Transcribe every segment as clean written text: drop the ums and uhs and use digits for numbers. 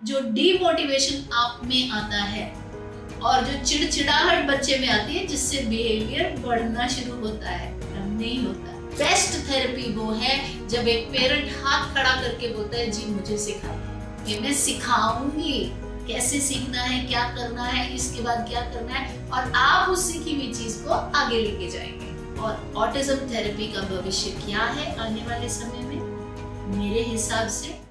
जो डीमोटिवेशन आप में आता है और जो चिड़चिड़ाहट बच्चे में आती है, जिससे बिहेवियर बढ़ना शुरू होता है, कम नहीं होता। बेस्ट थेरेपी वो है जब एक पेरेंट हाथ खड़ा करके बोलता है जी मुझे सिखाओ, ये मैं सिखाऊंगी कैसे सीखना है, क्या करना है, इसके बाद क्या करना है, और आप उस सीखी हुई चीज को आगे लेके जाएंगे। और ऑटिज्म थेरेपी का भविष्य क्या है आने वाले समय में, मेरे हिसाब से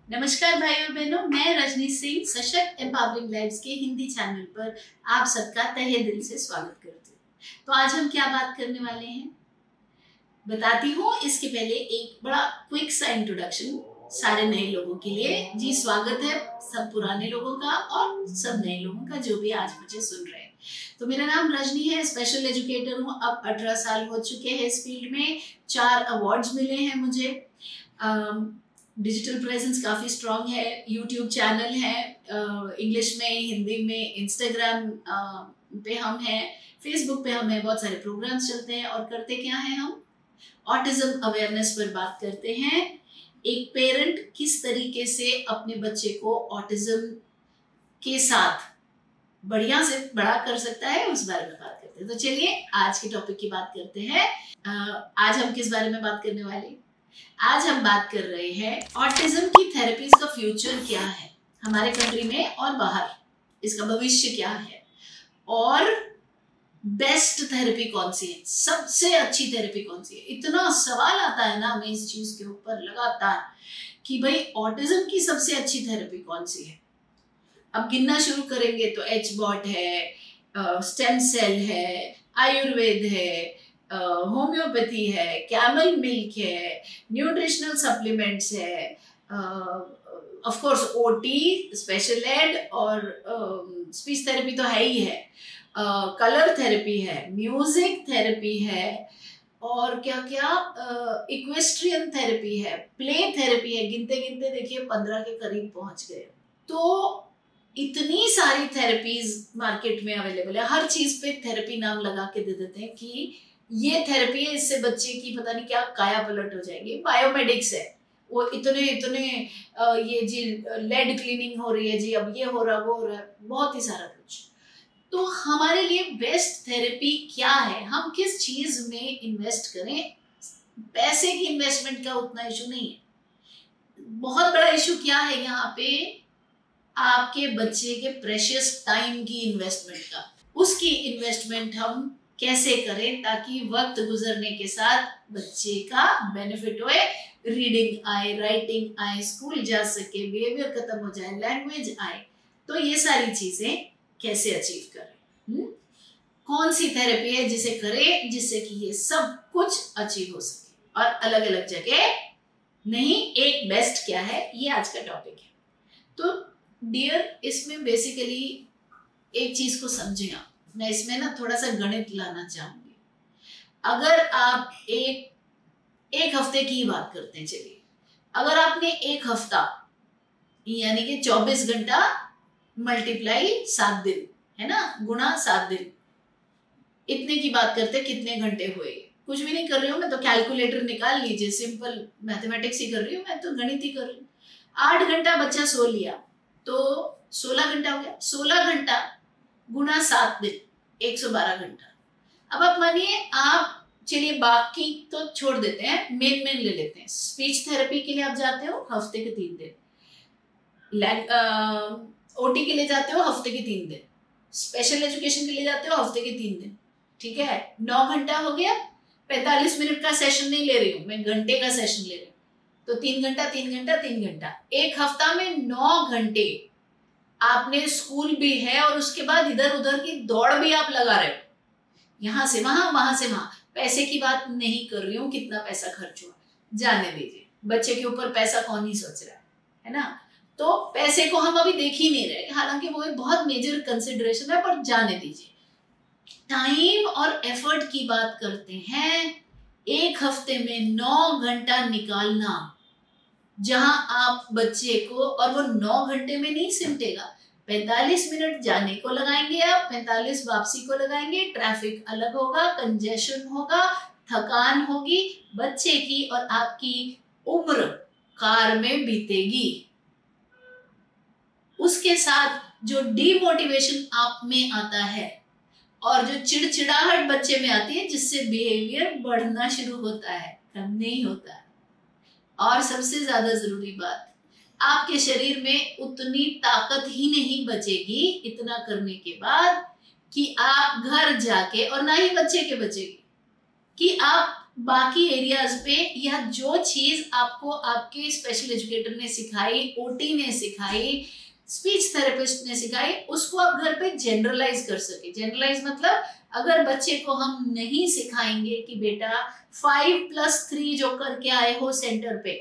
नमस्कार भाई और बहनों, मैं रजनी सिंह सशक्त एम्पावरिंग लाइव्स के हिंदी चैनल पर आप सबका तहे दिल से स्वागत करती हूँ। तो आज हम क्या बात करने वाले हैं बताती हूँ। इसके पहले एक बड़ा क्विक सा इंट्रोडक्शन सारे नए लोगों के लिए। जी स्वागत है सब पुराने लोगों का और सब नए लोगों का जो भी आज मुझे सुन रहे हैं। तो मेरा नाम रजनी है, स्पेशल एजुकेटर हूँ। अब 18 साल हो चुके हैं इस फील्ड में, 4 अवार्ड्स मिले हैं मुझे। डिजिटल प्रेजेंस काफ़ी स्ट्रॉन्ग है, यूट्यूब चैनल है इंग्लिश में, हिंदी में, इंस्टाग्राम पे हम हैं, फेसबुक पे हम हैं, बहुत सारे प्रोग्राम्स चलते हैं। और करते क्या है, हम ऑटिज्म अवेयरनेस पर बात करते हैं। एक पेरेंट किस तरीके से अपने बच्चे को ऑटिज्म के साथ बढ़िया से बड़ा कर सकता है, उस बारे में बात करते हैं। तो चलिए आज के टॉपिक की बात करते हैं। आज हम किस बारे में बात करने वाले, आज हम बात कर रहे हैं ऑटिज्म की थेरेपीज का फ्यूचर क्या है हमारे कंट्री में और बाहर, इसका भविष्य क्या है, और बेस्ट थेरेपी कौन सी है, सबसे अच्छी थेरेपी कौन सी है। इतना सवाल आता है ना हमें इस चीज के ऊपर लगातार कि भाई ऑटिज्म की सबसे अच्छी थेरेपी कौन सी है। अब गिनना शुरू करेंगे तो एचबॉट है, स्टेम सेल है, आयुर्वेद है, होम्योपैथी है, कैमल मिल्क है, न्यूट्रिशनल सप्लीमेंट्स है, of course OT, special ed और स्पीच थेरेपी तो है ही है, कलर थेरेपी है, म्यूजिक थेरेपी है, और क्या क्या इक्वेस्ट्रियन थेरेपी है, प्ले थेरेपी है। गिनते गिनते देखिए 15 के करीब पहुंच गए। तो इतनी सारी थेरेपीज मार्केट में अवेलेबल है, हर चीज पे थेरेपी नाम लगा के दे देते हैं कि ये थेरेपी है, इससे बच्चे की पता नहीं क्या काया पलट हो जाएगी। बायोमेडिक्स है, वो इतने ये जी लेड क्लीनिंग हो रही है जी, अब ये हो रहा वो हो रहा है, बहुत ही सारा कुछ। तो हमारे लिए बेस्ट थेरेपी क्या है, हम किस चीज में इन्वेस्ट करें। पैसे की इन्वेस्टमेंट का उतना इशू नहीं है, बहुत बड़ा इशू क्या है यहाँ पे, आपके बच्चे के प्रेशियस टाइम की इन्वेस्टमेंट का। उसकी इन्वेस्टमेंट हम कैसे करें ताकि वक्त गुजरने के साथ बच्चे का बेनिफिट होए, रीडिंग आए, राइटिंग आए, स्कूल जा सके, बिहेवियर खत्म हो जाए, लैंग्वेज आए। तो ये सारी चीजें कैसे अचीव करें, कौन सी थेरेपी है जिसे करें जिससे कि ये सब कुछ अचीव हो सके, और अलग अलग जगह नहीं, एक बेस्ट क्या है, ये आज का टॉपिक है। तो डियर, इसमें बेसिकली एक चीज को समझें आप, मैं इसमें ना थोड़ा सा गणित लाना चाहूंगी। अगर आप एक हफ्ते की बात करते हैं, चलिए, अगर आपने एक हफ्ता यानी कि 24 घंटा मल्टीप्लाई 7 दिन है ना, गुणा 7 दिन, इतने की बात करते, कितने घंटे हुए। कुछ भी नहीं कर रही हूँ मैं, तो कैलकुलेटर निकाल लीजिए, सिंपल मैथमेटिक्स ही कर रही हूँ मैं, तो गणित ही कर रही हूँ। 8 घंटा बच्चा सो लिया तो 16 घंटा हो गया, 16 घंटा गुणा 7 दिन, 112 घंटा। अब आप मानिए, आप चलिए बाकी तो छोड़ देते हैं, मेन ले लेते हैं। स्पीच थेरेपी के लिए आप जाते हो हफ्ते के 3 दिन, ओटी के लिए जाते हो हफ्ते के 3 दिन, स्पेशल एजुकेशन के लिए जाते हो हफ्ते के 3 दिन, ठीक है। 9 घंटा हो गया। 45 मिनट का सेशन नहीं ले रही हूँ मैं, घंटे का सेशन ले रही हूँ। तो 3 घंटा 3 घंटा 3 घंटा, एक हफ्ता में 9 घंटे आपने स्कूल भी है और उसके बाद इधर उधर की दौड़ भी आप लगा रहे हो, यहां से वहां से वहां। पैसे की बात नहीं कर रही हूँ, कितना पैसा खर्च हुआ जाने दीजिए, बच्चे के ऊपर पैसा कौन ही सोच रहा है ना। तो पैसे को हम अभी देख ही नहीं रहे, हालांकि वो एक बहुत मेजर कंसिडरेशन है, पर जाने दीजिए। टाइम और एफर्ट की बात करते हैं। एक हफ्ते में 9 घंटा निकालना, जहां आप बच्चे को, और वो 9 घंटे में नहीं सिमटेगा, 45 मिनट जाने को लगाएंगे, आप 45 वापसी को लगाएंगे, ट्रैफिक अलग होगा, कंजेशन होगा, थकान होगी बच्चे की, और आपकी उम्र कार में बीतेगी। उसके साथ जो डिमोटिवेशन आप में आता है और जो चिड़चिड़ाहट बच्चे में आती है, जिससे बिहेवियर बढ़ना शुरू होता है, कम नहीं होता है। और सबसे ज्यादा जरूरी बात, आपके शरीर में उतनी ताकत ही नहीं बचेगी इतना करने के बाद कि आप घर जाके, और ना ही बच्चे के बचेगी, कि आप बाकी एरियाज पे या जो चीज आपको आपके स्पेशल एजुकेटर ने सिखाई, ओटी ने सिखाई, स्पीच थेरेपिस्ट ने सिखाई, उसको आप घर पे जनरलाइज कर सके। जनरलाइज मतलब अगर बच्चे को हम नहीं सिखाएंगे कि बेटा 5+3 जो करके आए हो सेंटर पे,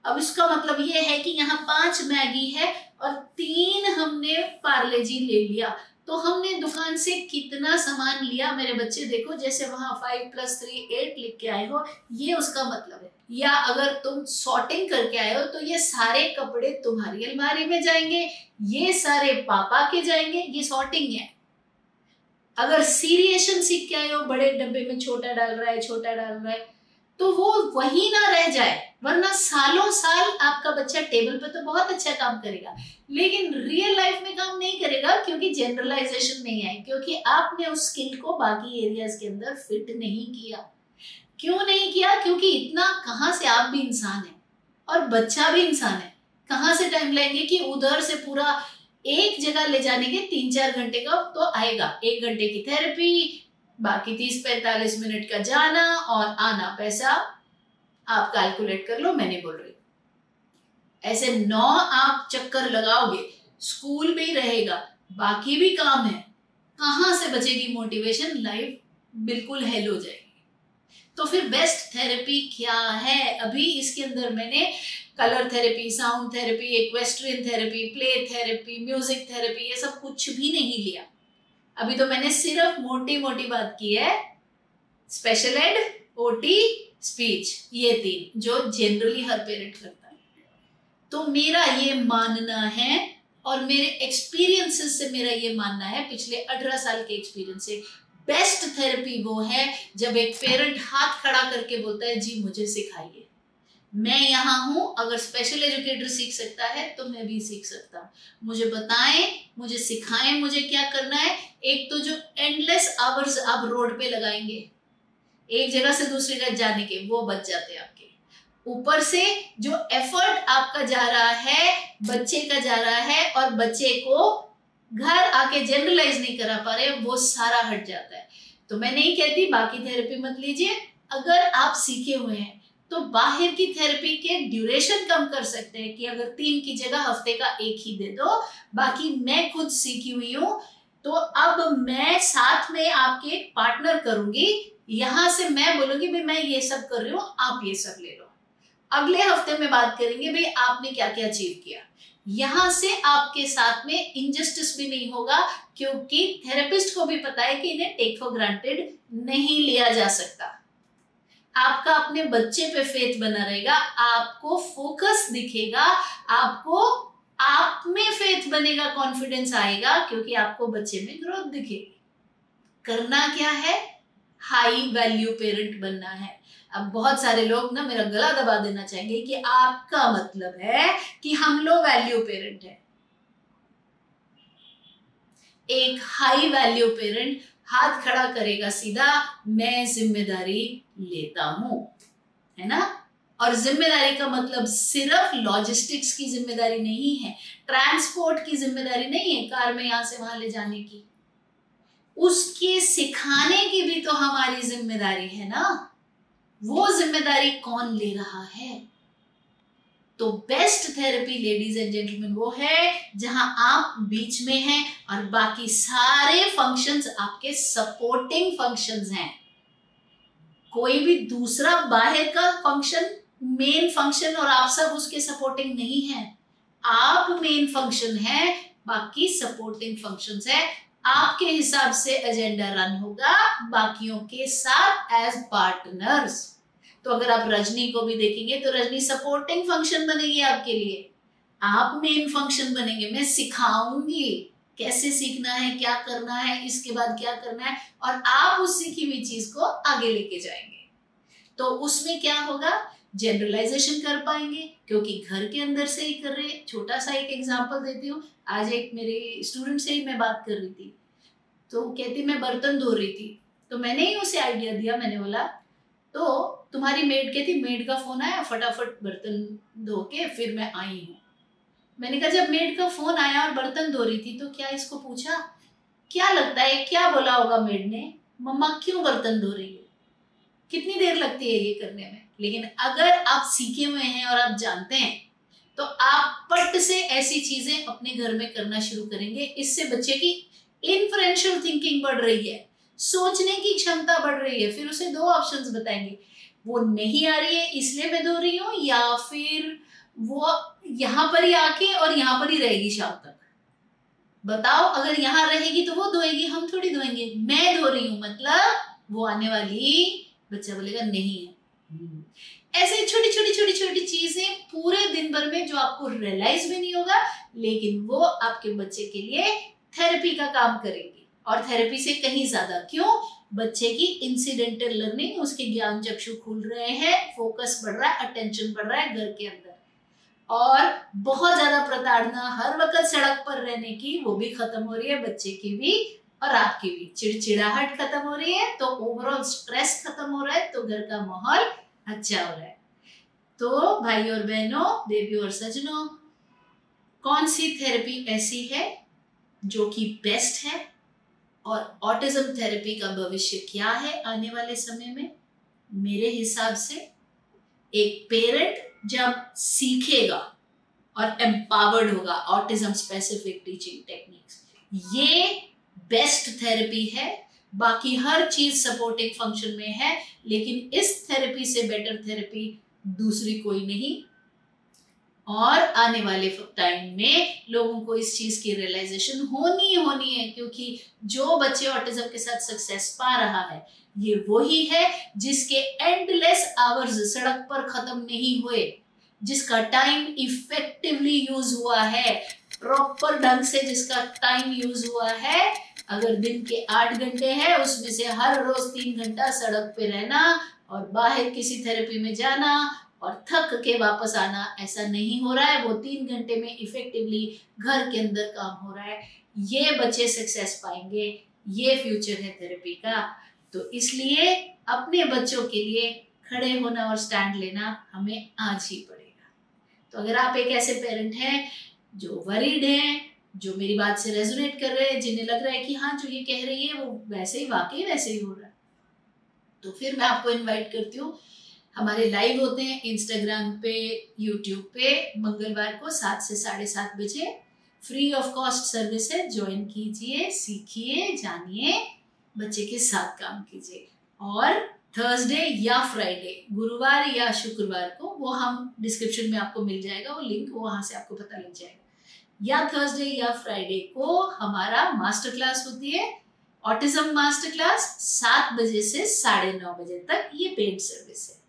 अब इसका मतलब ये है कि यहाँ 5 मैगी है और 3 हमने पार्ले जी ले लिया, तो हमने दुकान से कितना सामान लिया मेरे बच्चे देखो, जैसे वहां 5+3 8 लिख के आए हो, ये उसका मतलब है। या अगर तुम सॉर्टिंग करके आए हो तो ये सारे कपड़े तुम्हारी अलमारी में जाएंगे, ये सारे पापा के जाएंगे, ये सॉर्टिंग है। अगर सीरिएशन सीख के आए हो, बड़े डब्बे में छोटा डाल रहा है, छोटा डाल रहा है, तो वो वही ना रह जाए, वरना सालों साल आपका बच्चा टेबल पे तो बहुत अच्छा काम करेगा लेकिन रियल लाइफ में काम नहीं करेगा, क्योंकि जनरलाइजेशन नहीं है, क्योंकि आपने उस स्किल को बाकी एरियाज के अंदर फिट नहीं किया। क्यों नहीं किया? क्योंकि इतना कहाँ से, आप भी इंसान है और बच्चा भी इंसान है, कहाँ से टाइम लेंगे कि उधर से पूरा एक जगह ले जाने के 3-4 घंटे का तो आएगा। 1 घंटे की थेरेपी, बाकी 30-45 मिनट का जाना और आना, पैसा आप कैलकुलेट कर लो, मैं नहीं बोल रही। ऐसे 9 आप चक्कर लगाओगे, स्कूल भी रहेगा, बाकी भी काम है, कहां से बचेगी मोटिवेशन? लाइफ बिल्कुल हेल हो जाएगी। तो फिर बेस्ट थेरेपी क्या है? अभी इसके अंदर मैंने colour therapy, sound therapy, equestrian therapy, play therapy, music therapy, ये सब कुछ भी नहीं लिया। अभी तो मैंने सिर्फ मोटी मोटी बात की है, स्पेशल एड, ओटी, स्पीच, ये 3 जो जनरली हर पेरेंट करता है। तो मेरा ये मानना है और मेरे एक्सपीरियंसेस से मेरा ये मानना है, पिछले 18 साल के एक्सपीरियंस से, बेस्ट थेरेपी वो है जब एक पेरेंट हाथ खड़ा करके बोलता है जी मुझे सिखाइए, मैं यहाँ हूं, अगर स्पेशल एजुकेटर सीख सकता है तो मैं भी सीख सकता हूँ, मुझे बताएं, मुझे सिखाएं, मुझे क्या करना है। एक तो जो एंडलेस आवर्स आप रोड पे लगाएंगे एक जगह से दूसरी जगह जाने के, वो बच जाते हैं आपके। ऊपर से जो एफर्ट आपका जा रहा है, बच्चे का जा रहा है, और बच्चे को घर आके जनरलाइज नहीं करा पा रहे, वो सारा हट जाता है। तो मैं नहीं कहती बाकी थेरेपी मत लीजिए, अगर आप सीखे हुए हैं तो बाहर की थेरेपी के ड्यूरेशन कम कर सकते हैं, कि अगर 3 की जगह हफ्ते का 1 ही दे दो। बाकी मैं खुद सीखी हुई हूँ, तो अब मैं साथ में आपके पार्टनर करूंगी, यहां से मैं बोलूंगी भाई मैं ये सब कर रही हूँ, आप ये सब ले लो। अगले हफ्ते में बात करेंगे भाई आपने क्या क्या अचीव किया। यहां से आपके साथ में इनजस्टिस भी नहीं होगा, क्योंकि थेरेपिस्ट को भी पता है कि इन्हें टेक फॉर ग्रांटेड नहीं लिया जा सकता। आपका अपने बच्चे पे फेथ बना रहेगा, आपको फोकस दिखेगा, आपको आप में फेथ बनेगा, कॉन्फिडेंस आएगा, क्योंकि आपको बच्चे में ग्रोथ दिखेगी। करना क्या है? हाई वैल्यू पेरेंट बनना है। अब बहुत सारे लोग ना मेरा गला दबा देना चाहेंगे कि आपका मतलब है कि हम लो वैल्यू पेरेंट है। एक हाई वैल्यू पेरेंट हाथ खड़ा करेगा सीधा, मैं जिम्मेदारी लेता हूं, है ना। और जिम्मेदारी का मतलब सिर्फ लॉजिस्टिक्स की जिम्मेदारी नहीं है, ट्रांसपोर्ट की जिम्मेदारी नहीं है, कार में यहां से वहां ले जाने की, उसके सिखाने की भी तो हमारी जिम्मेदारी है ना। वो जिम्मेदारी कौन ले रहा है? तो best therapy ladies and gentleman वो है जहां आप बीच में हैं और बाकी सारे फंक्शंस आपके सपोर्टिंग फंक्शंस हैं। कोई भी दूसरा बाहर का फंक्शन मेन फंक्शन और आप सब उसके सपोर्टिंग नहीं है। आप मेन फंक्शन है, बाकी सपोर्टिंग फंक्शंस है। आपके हिसाब से एजेंडा रन होगा बाकियों के साथ एज पार्टनर्स। तो अगर आप रजनी को भी देखेंगे तो रजनी सपोर्टिंग फंक्शन बनेगी आपके लिए। आप मेन फंक्शन बनेंगे, मैं सिखाऊंगी कैसे सीखना है, क्या करना है, इसके बाद क्या करना है, और आप उस सीखी हुई चीज को आगे लेके जाएंगे। तो उसमें क्या होगा, जनरलाइजेशन कर पाएंगे, क्योंकि घर के अंदर से ही कर रहे हैं। छोटा सा एक एग्जांपल देती हूँ। आज एक मेरे स्टूडेंट से ही मैं बात कर रही थी, तो कहती मैं बर्तन धो रही थी, तो मैंने ही उसे आइडिया दिया। मैंने बोला तो तुम्हारी मेड कहती मेड का फोन आया, फटाफट बर्तन धो के फिर मैं आई हूँ। मैंने कहा जब मेड का फोन आया और बर्तन धो रही थी तो क्या इसको पूछा, क्या लगता है क्या बोला होगा मेड ने, मम्मा क्यों बर्तन धो रही हो, कितनी देर लगती है ये करने में। लेकिन अगर आप सीखे हुए हैं और आप जानते हैं तो आप पट से ऐसी चीजें अपने घर में करना शुरू करेंगे। इससे बच्चे की इन्फ्रेंशियल थिंकिंग बढ़ रही है, सोचने की क्षमता बढ़ रही है। फिर उसे 2 ऑप्शंस बताएंगे, वो नहीं आ रही है इसलिए मैं धो रही हूँ, या फिर वो यहाँ पर ही आके और यहाँ पर ही रहेगी शाम तक। बताओ, अगर यहाँ रहेगी तो वो धोएगी, हम थोड़ी धोएंगे। मैं धो रही हूँ मतलब वो आने वाली, बच्चा बोलेगा नहीं है। ऐसे छोटी छोटी छोटी छोटी चीजें पूरे दिन भर में जो आपको रियलाइज भी नहीं होगा, लेकिन वो आपके बच्चे के लिए थेरेपी का काम करेंगी। और थेरेपी से कहीं ज्यादा, क्यों, बच्चे की इंसिडेंटल लर्निंग, उसके ज्ञान चक्षु खुल रहे हैं, फोकस बढ़ रहा है, अटेंशन बढ़ रहा है घर के अंदर। और बहुत ज्यादा प्रताड़ना, हर वक्त सड़क पर रहने की, वो भी खत्म हो रही है, बच्चे की भी और आपकी भी। चिड़चिड़ाहट खत्म हो रही है, तो ओवरऑल स्ट्रेस खत्म हो रहा है, तो घर का माहौल अच्छा हो रहा है। तो भाई और बहनों, देवी और सजनों, कौन सी थेरेपी ऐसी है जो कि बेस्ट है, और ऑटिज्म थेरेपी का भविष्य क्या है आने वाले समय में? मेरे हिसाब से एक पेरेंट जब सीखेगा और एम्पावर्ड होगा ऑटिज्म स्पेसिफिक टीचिंग टेक्निक्स, ये बेस्ट थेरेपी है। बाकी हर चीज सपोर्टिंग फंक्शन में है, लेकिन इस थेरेपी से बेटर थेरेपी दूसरी कोई नहीं। और आने वाले टाइम में लोगों को इस चीज की रियलाइजेशन होनी है, क्योंकि जो बच्चे ऑटिज्म के साथ सक्सेस पा रहा है, ये वही है जिसके एंडलेस आवर्स सड़क पर खत्म नहीं हुए, जिसका टाइम इफेक्टिवली यूज हुआ है, प्रॉपर ढंग से जिसका टाइम यूज हुआ है। अगर दिन के 8 घंटे है, उसमें से हर रोज 3 घंटा सड़क पे रहना और बाहर किसी थेरेपी में जाना और थक के वापस आना, ऐसा नहीं हो रहा है। वो 3 घंटे में इफेक्टिवली घर के अंदर काम हो रहा है। ये बच्चे सक्सेस पाएंगे, ये फ्यूचर है थेरेपी का। तो इसलिए अपने बच्चों के लिए खड़े होना और स्टैंड लेना हमें आज ही पड़ेगा। तो अगर आप एक ऐसे पेरेंट हैं जो वरीड हैं, जो मेरी बात से रेजोनेट कर रहे हैं, जिन्हें लग रहा है कि हाँ जो ये कह रही है वो वैसे ही, वाकई वैसे ही हो रहा है, तो फिर मैं आपको इनवाइट करती हूँ। हमारे लाइव होते हैं इंस्टाग्राम पे, यूट्यूब पे, मंगलवार को 7 से 7:30 बजे। फ्री ऑफ कॉस्ट सर्विस है, ज्वाइन कीजिए, सीखिए, जानिए, बच्चे के साथ काम कीजिए। और थर्सडे या फ्राइडे, गुरुवार या शुक्रवार को, वो हम डिस्क्रिप्शन में आपको मिल जाएगा वो लिंक, वहां से आपको पता लग जाएगा। या थर्सडे या फ्राइडे को हमारा मास्टर क्लास होती है, ऑटिज्म मास्टर क्लास, 7 बजे से 9:30 बजे तक। ये पेड सर्विस है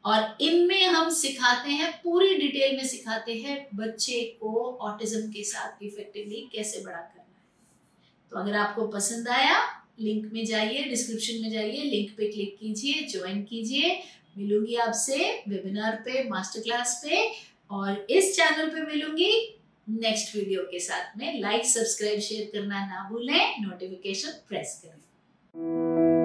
और इनमें हम सिखाते हैं, पूरी डिटेल में सिखाते हैं बच्चे को ऑटिज्म के साथ इफेक्टिवली कैसे बड़ा करना है। तो अगर आपको पसंद आया, लिंक में जाइए, डिस्क्रिप्शन में जाइए, लिंक पे क्लिक कीजिए, ज्वाइन कीजिए। मिलूंगी आपसे वेबिनार पे, मास्टर क्लास पे, और इस चैनल पे मिलूंगी नेक्स्ट वीडियो के साथ में। लाइक, सब्सक्राइब, शेयर करना ना भूलें, नोटिफिकेशन प्रेस करें।